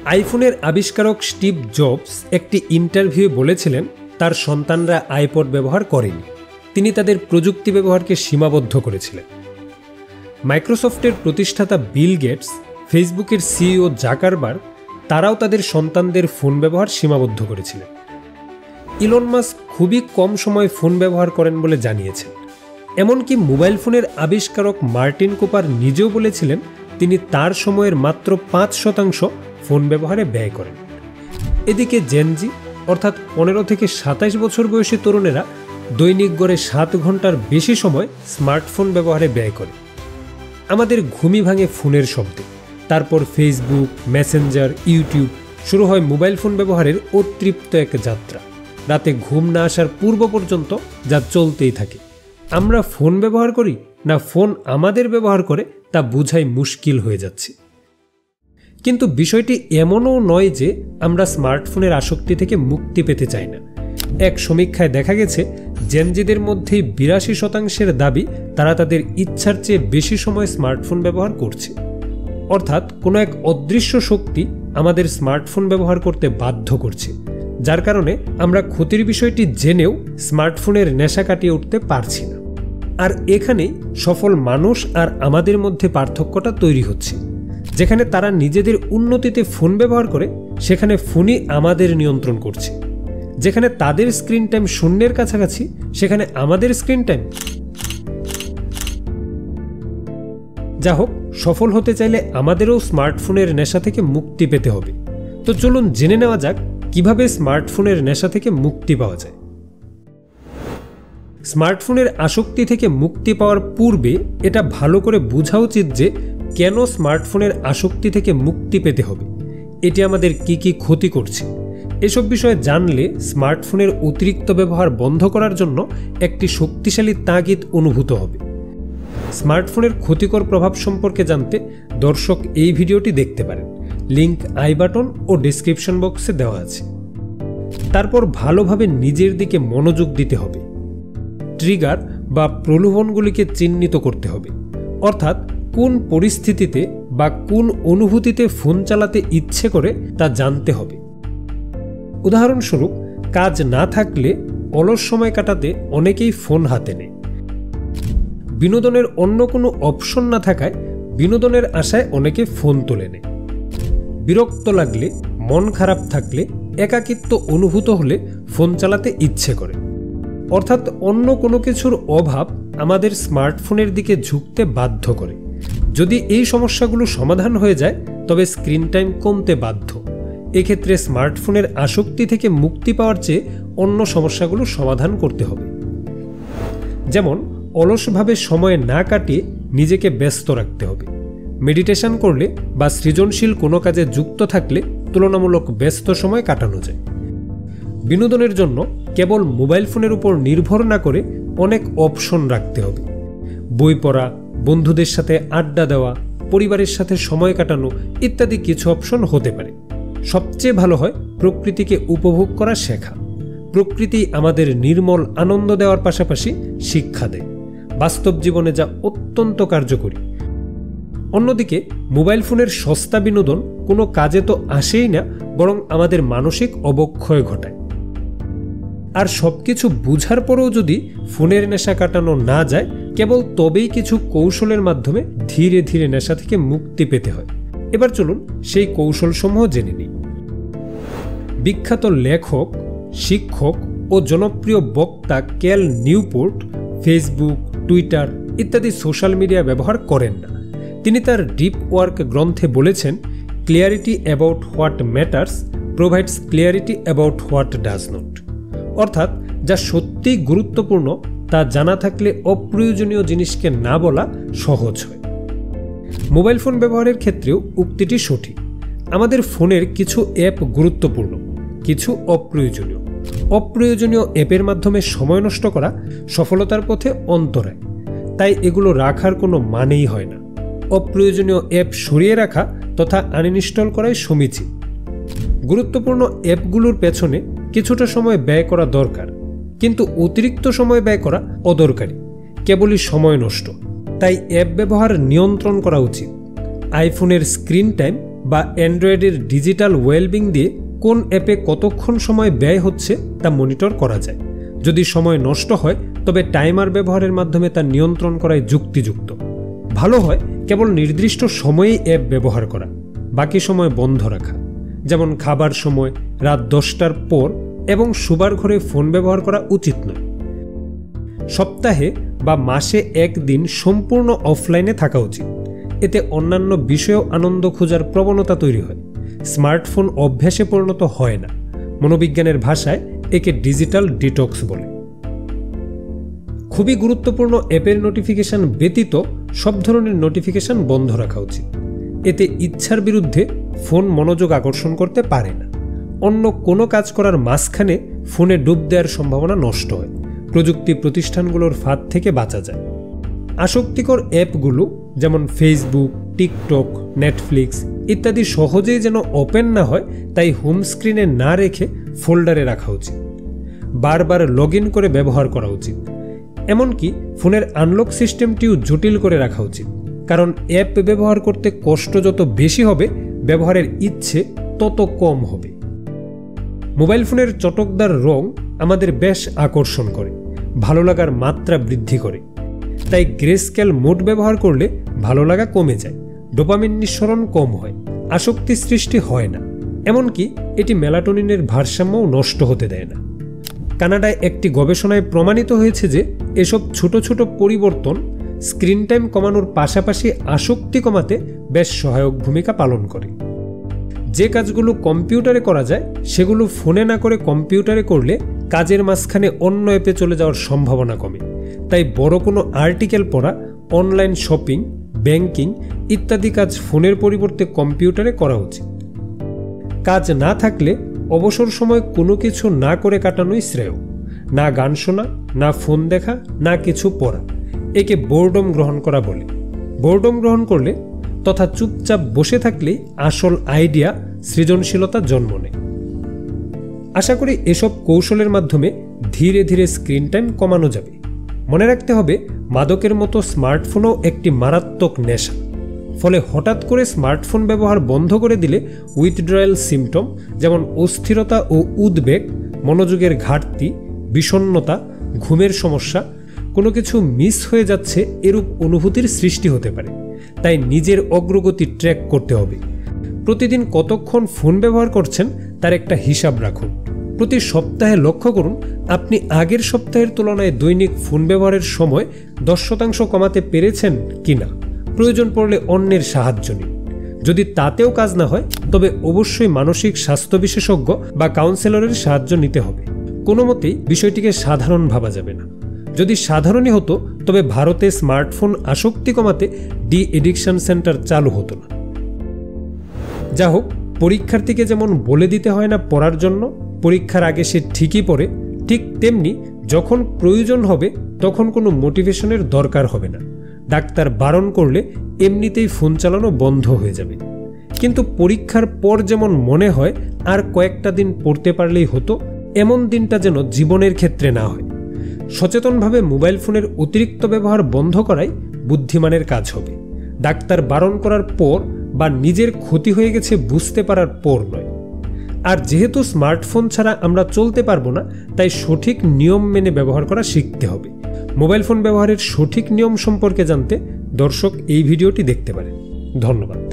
আইফোনের আবিষ্কারক Steve jobs একটি ইন্টারভিউয়ে বলেছিলেন তার সন্তানরা আইপড ব্যবহার করেনি, তিনি তাদের প্রযুক্তি ব্যবহারকে সীমাবদ্ধ করেছিলেন। মাইক্রোসফটের প্রতিষ্ঠাতা বিল গেটস, ফেসবুকের সিইও জাকারবার্গ তারাও তাদের সন্তানদের ফোন ব্যবহার সীমাবদ্ধ করেছিলেন। ইলন মাস্ক খুবই কম সময় ফোন ব্যবহার করেন বলে জানিয়েছেন। এমনকি মোবাইল ফোনের আবিষ্কারক মার্টিন কুপার নিজেও বলেছিলেন তিনি তার সময়ের মাত্র ৫% ফোন ব্যবহারে ব্যয় করেন। এদিকে জেনজি অর্থাৎ ১৫ থেকে ২৭ বছর বয়সী তরুণেরা দৈনিক গড়ে ৭ ঘন্টার বেশি সময় স্মার্টফোন ব্যবহারে ব্যয় করে। আমাদের ঘুমই ভাঙে ফোনের শব্দে, তারপর ফেসবুক, মেসেঞ্জার, ইউটিউব, শুরু হয় মোবাইল ফোন ব্যবহারের অতৃপ্ত এক যাত্রা। রাতে ঘুম না আসার পূর্ব পর্যন্ত যা চলতেই থাকে। আমরা ফোন ব্যবহার করি না ফোন আমাদের ব্যবহার করে তা বোঝাই মুশকিল হয়ে যাচ্ছে। কিন্তু বিষয়টি এমনও নয় যে আমরা স্মার্টফোনের আসক্তি থেকে মুক্তি পেতে চাই না। এক সমীক্ষায় দেখা গেছে জেনজিদের মধ্যে ৮২% দাবি তারা তাদের ইচ্ছার চেয়ে বেশি সময় স্মার্টফোন ব্যবহার করছে। অর্থাৎ কোনো এক অদৃশ্য শক্তি আমাদের স্মার্টফোন ব্যবহার করতে বাধ্য করছে, যার কারণে আমরা ক্ষতির বিষয়টি জেনেও স্মার্টফোনের নেশা কাটিয়ে উঠতে পারছি না। আর এখানেই সফল মানুষ আর আমাদের মধ্যে পার্থক্যটা তৈরি হচ্ছে। যেখানে তারা নিজেদের উন্নতিতে ফোন ব্যবহার করে, সেখানে ফোনই আমাদের নিয়ন্ত্রণ করছে। যেখানে তাদের স্ক্রিন টাইম শূন্যের কাছাকাছি, সেখানে আমাদের স্ক্রিন টাইম। যা হোক, সফল হতে চাইলে আমাদেরও স্মার্টফোনের নেশা থেকে মুক্তি পেতে হবে। তো চলুন জেনে নেওয়া যাক কিভাবে স্মার্টফোনের নেশা থেকে মুক্তি পাওয়া যায়। স্মার্টফোনের আসক্তি থেকে মুক্তি পাওয়ার পূর্বে এটা ভালো করে বোঝা উচিত যে কেন স্মার্টফোনের আসক্তি থেকে মুক্তি পেতে হবে, এটি আমাদের কি কি ক্ষতি করছে। এসব বিষয়ে জানলে স্মার্টফোনের অতিরিক্ত ব্যবহার বন্ধ করার জন্য একটি শক্তিশালী তাগিদ অনুভূত হবে। স্মার্টফোনের ক্ষতিকর প্রভাব সম্পর্কে জানতে দর্শক এই ভিডিওটি দেখতে পারেন, লিংক আই বাটন ও ডেসক্রিপশন বক্সে দেওয়া আছে। তারপর ভালোভাবে নিজের দিকে মনোযোগ দিতে হবে। ট্রিগার বা প্রলোভনগুলিকে চিহ্নিত করতে হবে, অর্থাৎ কোন পরিস্থিতিতে বা কোন অনুভূতিতে ফোন চালাতে ইচ্ছে করে তা জানতে হবে। উদাহরণস্বরূপ, কাজ না থাকলে অলস সময় কাটাতে অনেকেই ফোন হাতে নেয়। বিনোদনের অন্য কোনো অপশন না থাকায় বিনোদনের আশায় অনেকে ফোন তুলে নেয়। বিরক্ত লাগলে, মন খারাপ থাকলে, একাকিত্ব অনুভূত হলে ফোন চালাতে ইচ্ছে করে। অর্থাৎ অন্য কোনো কিছুর অভাব আমাদের স্মার্টফোনের দিকে ঝুঁকতে বাধ্য করে। যদি এই সমস্যাগুলো সমাধান হয়ে যায় তবে স্ক্রিন টাইম কমতে বাধ্য। এক্ষেত্রে স্মার্টফোনের আসক্তি থেকে মুক্তি পাওয়ার চেয়ে অন্য সমস্যাগুলো সমাধান করতে হবে। যেমন অলসভাবে সময় না কাটিয়ে নিজেকে ব্যস্ত রাখতে হবে। মেডিটেশন করলে বা সৃজনশীল কোনো কাজে যুক্ত থাকলে তুলনামূলক ব্যস্ত সময় কাটানো যায়। বিনোদনের জন্য কেবল মোবাইল ফোনের উপর নির্ভর না করে অনেক অপশন রাখতে হবে। বই পড়া, বন্ধুদের সাথে আড্ডা দেওয়া, পরিবারের সাথে সময় কাটানো ইত্যাদি কিছু অপশন হতে পারে। সবচেয়ে ভালো হয় প্রকৃতিকে উপভোগ করা শেখা। প্রকৃতি আমাদের নির্মল আনন্দ দেওয়ার পাশাপাশি শিক্ষা দেয়, বাস্তব জীবনে যা অত্যন্ত কার্যকরী। অন্যদিকে মোবাইল ফোনের সস্তা বিনোদন কোনো কাজে তো আসেই না, বরং আমাদের মানসিক অবক্ষয় ঘটায়। আর সবকিছু বুঝার পরেও যদি ফোনের নেশা কাটানো না যায়, কেবল তবেই কিছু কৌশলের মাধ্যমে ধীরে ধীরে নেশা থেকে মুক্তি পেতে হয়। এবার চলুন সেই কৌশলসমূহ জেনে নিই। বিখ্যাত লেখক, শিক্ষক ও জনপ্রিয় বক্তা ক্যাল নিউপোর্ট ফেসবুক, টুইটার ইত্যাদি সোশ্যাল মিডিয়া ব্যবহার করেন না। তিনি তার ডিপ ওয়ার্ক গ্রন্থে বলেছেন, clarity about what matters provides clarity about what does not. অর্থাৎ যা সত্যিই গুরুত্বপূর্ণ তা জানা থাকলে অপ্রয়োজনীয় জিনিসকে না বলা সহজ হয়। মোবাইল ফোন ব্যবহারের ক্ষেত্রেও উক্তিটি সঠিক। আমাদের ফোনের কিছু অ্যাপ গুরুত্বপূর্ণ, কিছু অপ্রয়োজনীয়। অপ্রয়োজনীয় অ্যাপের মাধ্যমে সময় নষ্ট করা সফলতার পথে অন্তরায়, তাই এগুলো রাখার কোনো মানেই হয় না। অপ্রয়োজনীয় অ্যাপ সরিয়ে রাখা তথা আনইনস্টল করাই সমীচীন। গুরুত্বপূর্ণ অ্যাপগুলোর পেছনে কিছুটা সময় ব্যয় করা দরকার, কিন্তু অতিরিক্ত সময় ব্যয় করা অদরকারি, কেবলই সময় নষ্ট। তাই অ্যাপ ব্যবহার নিয়ন্ত্রণ করা উচিত। আইফোনের স্ক্রিন টাইম বা অ্যান্ড্রয়েডের ডিজিটাল ওয়েলবিং দিয়ে কোন অ্যাপে কতক্ষণ সময় ব্যয় হচ্ছে তা মনিটর করা যায়। যদি সময় নষ্ট হয় তবে টাইমার ব্যবহারের মাধ্যমে তা নিয়ন্ত্রণ করাই যুক্তিযুক্ত। ভালো হয় কেবল নির্দিষ্ট সময়েই অ্যাপ ব্যবহার করা, বাকি সময় বন্ধ রাখা। যেমন খাবার সময়, রাত 10টার পর এবং শোবার ঘরে ফোন ব্যবহার করা উচিত নয়। সপ্তাহে বা মাসে একদিন সম্পূর্ণ অফলাইনে থাকা উচিত। এতে অন্যান্য বিষয়েও আনন্দ খোঁজার প্রবণতা তৈরি হয়। স্মার্টফোন অভ্যাসে পরিণত হয় না। মনোবিজ্ঞানের ভাষায় একে ডিজিটাল ডিটক্স বলে। খুবই গুরুত্বপূর্ণ অ্যাপের নোটিফিকেশন ব্যতীত সব ধরনের নোটিফিকেশন বন্ধ রাখা উচিত। এতে ইচ্ছার বিরুদ্ধে ফোন মনোযোগ আকর্ষণ করতে পারে না। অন্য কোনো কাজ করার মাঝখানে ফোনে ডুব দেওয়ার সম্ভাবনা নষ্ট হয়। প্রযুক্তি প্রতিষ্ঠানগুলোর ফাঁদ থেকে বাঁচা যায়। আসক্তিকর অ্যাপগুলো যেমন ফেসবুক, টিকটক, নেটফ্লিক্স ইত্যাদি সহজেই যেন ওপেন না হয়, তাই হোম স্ক্রিনে না রেখে ফোল্ডারে রাখা উচিত। বারবার লগ ইন করে ব্যবহার করা উচিত। এমনকি ফোনের আনলক সিস্টেমটিও জটিল করে রাখা উচিত, কারণ অ্যাপ ব্যবহার করতে কষ্ট যত বেশি হবে, ব্যবহারের ইচ্ছে তত কম হবে। মোবাইল ফোনের চটকদার রং আমাদের বেশ আকর্ষণ করে, ভালো লাগার মাত্রা বৃদ্ধি করে। তাই গ্রেস্কেল মোড ব্যবহার করলে ভালো লাগা কমে যায়, ডোপামিন নিঃসরণ কম হয়, আসক্তি সৃষ্টি হয় না। এমনকি এটি মেলাটোনিনের ভারসাম্যও নষ্ট হতে দেয় না। কানাডায় একটি গবেষণায় প্রমাণিত হয়েছে যে এসব ছোট ছোট পরিবর্তন স্ক্রিন টাইম কমানোর পাশাপাশি আসক্তি কমাতে বেশ সহায়ক ভূমিকা পালন করে। যে কাজগুলো কম্পিউটারে করা যায় সেগুলো ফোনে না করে কম্পিউটারে করলে কাজের মাঝখানে অন্য অ্যাপে চলে যাওয়ার সম্ভাবনা কমে। তাই বড় কোনো আর্টিকেল পড়া, অনলাইন শপিং, ব্যাংকিং ইত্যাদি কাজ ফোনের পরিবর্তে কম্পিউটারে করা উচিত। কাজ না থাকলে অবসর সময় কোনো কিছু না করে কাটানোই শ্রেয়। না গান শোনা, না ফোন দেখা, না কিছু পড়া। একে বোর্ডম গ্রহণ করা বলে। বোর্ডম গ্রহণ করলে তথা চুপচাপ বসে থাকলেই আসল আইডিয়া, সৃজনশীলতা জন্ম নেয়। আশা করি এসব কৌশলের মাধ্যমে ধীরে ধীরে স্ক্রিন টাইম কমানো যাবে। মনে রাখতে হবে, মাদকের মতো স্মার্টফোনও একটি মারাত্মক নেশা। ফলে হঠাৎ করে স্মার্টফোন ব্যবহার বন্ধ করে দিলে উইথড্রয়াল সিমটম যেমন অস্থিরতা ও উদ্বেগ, মনোযোগের ঘাটতি, বিষণ্ণতা, ঘুমের সমস্যা, কোনো কিছু মিস হয়ে যাচ্ছে এরূপ অনুভূতির সৃষ্টি হতে পারে। তাই নিজের অগ্রগতি ট্র্যাক করতে হবে। প্রতিদিন কতক্ষণ ফোন ব্যবহার করছেন তার একটা হিসাব রাখুন। প্রতি সপ্তাহে লক্ষ্য করুন আপনি আগের সপ্তাহের তুলনায় দৈনিক ফোন ব্যবহারের সময় 10% কমাতে পেরেছেন কিনা। প্রয়োজন পড়লে অন্যের সাহায্য নিন। যদি তাতেও কাজ না হয় তবে অবশ্যই মানসিক স্বাস্থ্য বিশেষজ্ঞ বা কাউন্সিলরের সাহায্য নিতে হবে। কোনো মতেই বিষয়টিকে সাধারণ ভাবা যাবে না। যদি সাধারণই হতো তবে ভারতে স্মার্টফোন আসক্তি কমাতে ডি এডিকশন সেন্টার চালু হতো না। যা হোক, পরীক্ষার্থীকে যেমন বলে দিতে হয় না পড়ার জন্য, পরীক্ষার আগে সে ঠিকই পড়ে, ঠিক তেমনি যখন প্রয়োজন হবে তখন কোনো মোটিভেশনের দরকার হবে না। ডাক্তার বারণ করলে এমনিতেই ফোন চালানো বন্ধ হয়ে যাবে। কিন্তু পরীক্ষার পর যেমন মনে হয় আর কয়েকটা দিন পড়তে পারলেই হতো, এমন দিনটা যেন জীবনের ক্ষেত্রে না হয়। সচেতনভাবে মোবাইল ফোনের অতিরিক্ত ব্যবহার বন্ধ করাই বুদ্ধিমানের কাজ হবে। ডাক্তার বারণ করার পর বা নিজের ক্ষতি হয়ে গেছে বুঝতে পারার পর নয়। আর যেহেতু স্মার্টফোন ছাড়া আমরা চলতে পারবো না, তাই সঠিক নিয়ম মেনে ব্যবহার করা শিখতে হবে। মোবাইল ফোন ব্যবহারের সঠিক নিয়ম সম্পর্কে জানতে দর্শক এই ভিডিওটি দেখতে পারেন। ধন্যবাদ।